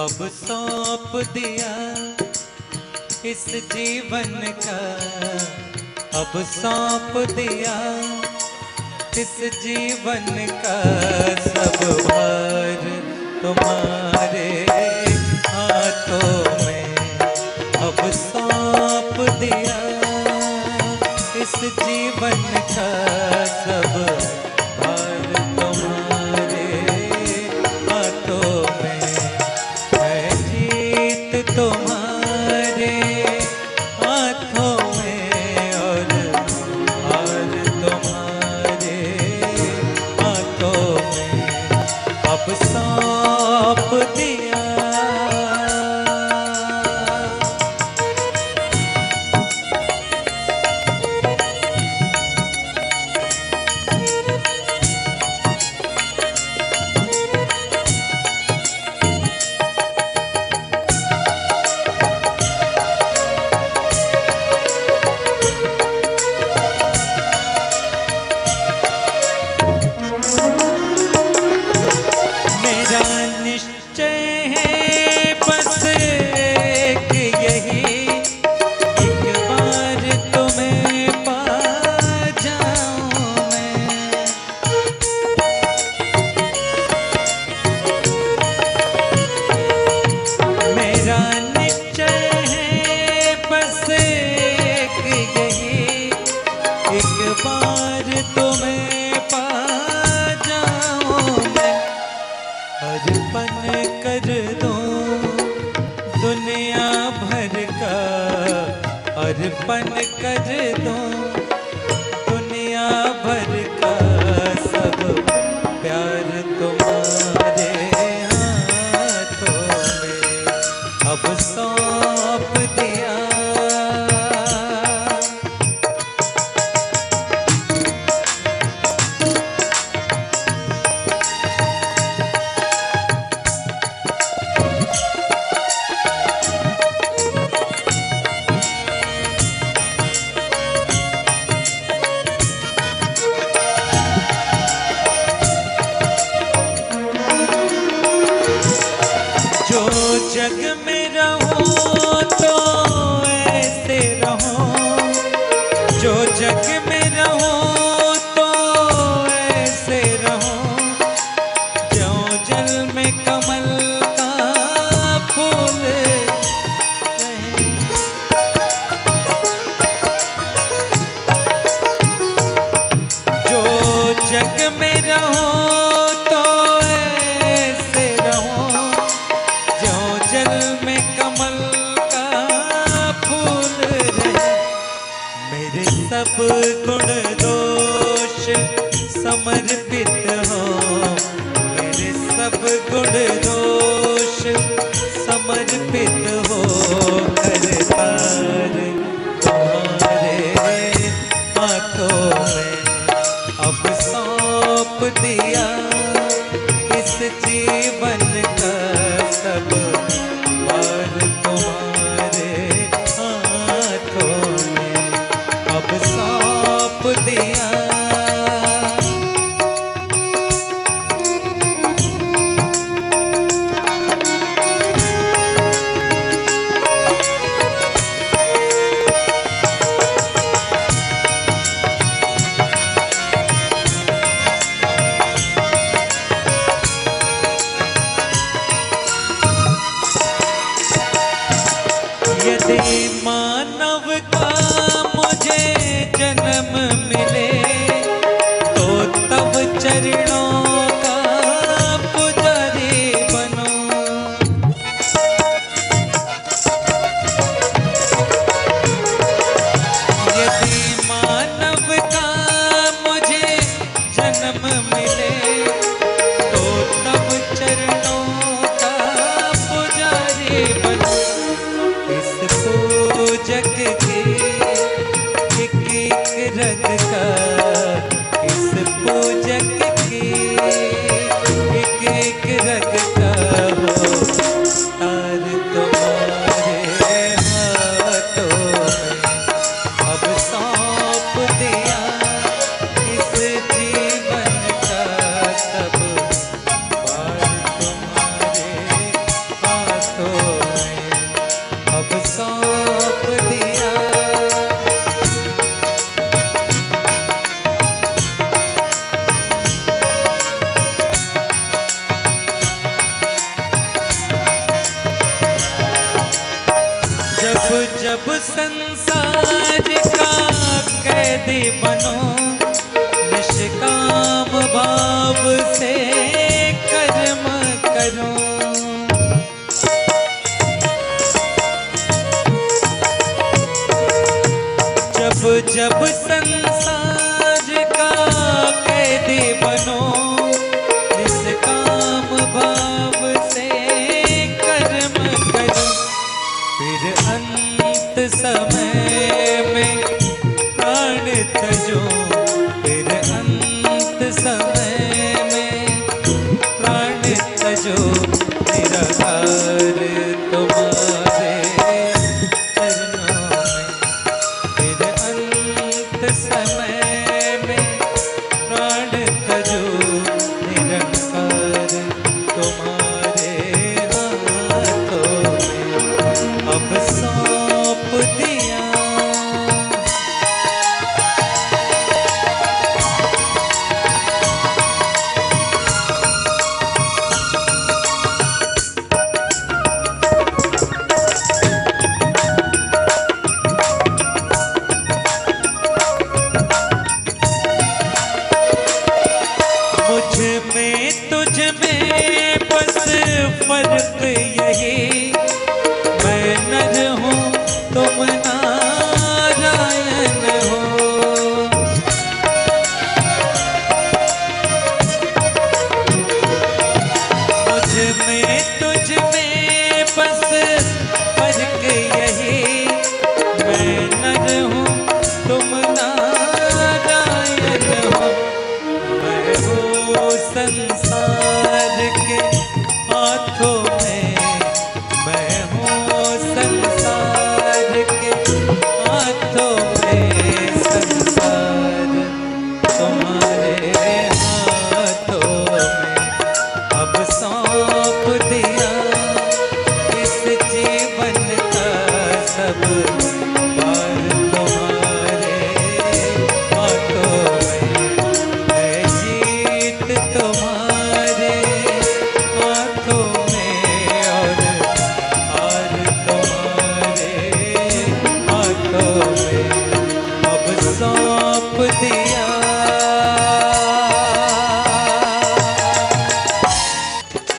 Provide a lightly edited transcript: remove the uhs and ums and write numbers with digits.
अब सौंप दिया इस जीवन का, अब सौंप दिया इस जीवन का, सब भार तुम्हारे हाथों में। अब सौंप दिया इस जीवन का, सब भार तुम्हारे हाथों में। है जीत तुम्हारे हाथों में और हार तुम्हारे हाथों में। अब सौंप दिया। अर्पण कर दूं दुनिया भर का, अर्पण कर दूं दुनिया भर का, सब प्यार तुम्हारे हाथों में। अब सौंप दिया। जो जग में रहो तो ऐसे रहो, जो जग में रहो तो ऐसे रहो, जो जल में कमल का फूल रहे। जो जग में रहो तो ऐसे रहो, जल में कमल का फूल रहे। मेरे सब गुण दोष समर्पित हो, मेरे सब गुण दोष समर्पित हो, करतार तुम्हारे हाथों में। अब सौंप दिया इस जीवन का, सब भार तुम्हारे हाथों में। अब सौंप दिया। यदि मानव का मुझे जन्म मिले तो तब चरणों का पुजारी बनूं। यदि मानव का मुझे जन्म मिले तो तब चरणों का पुजारी बनूं। पूजक के एक एक रग का, इस पूजक के एक एक रग का हो, तार तुम्हारे हाथों में। अब सौंप दिया इस जीवन का, सब भार तुम्हारे हाथों जब संसार का कैदी बनो, निष्काम भाव से कर्म करो। जब संसार का कैदी बनो, निष्काम भाव से कर्म करो, फिर अंत समय में प्राण तजो, फिर अंत समय में प्राण तजो, निराहार तुम्हारे चरणों में, फिर अंत समय में प्राण तजो, निरंकार तुम्हारे हाथों में अब सौंप दिया। मुझ में तुझ में बस फर्क यही, मैं नर हूँ तुम नारायण हो। मुझ में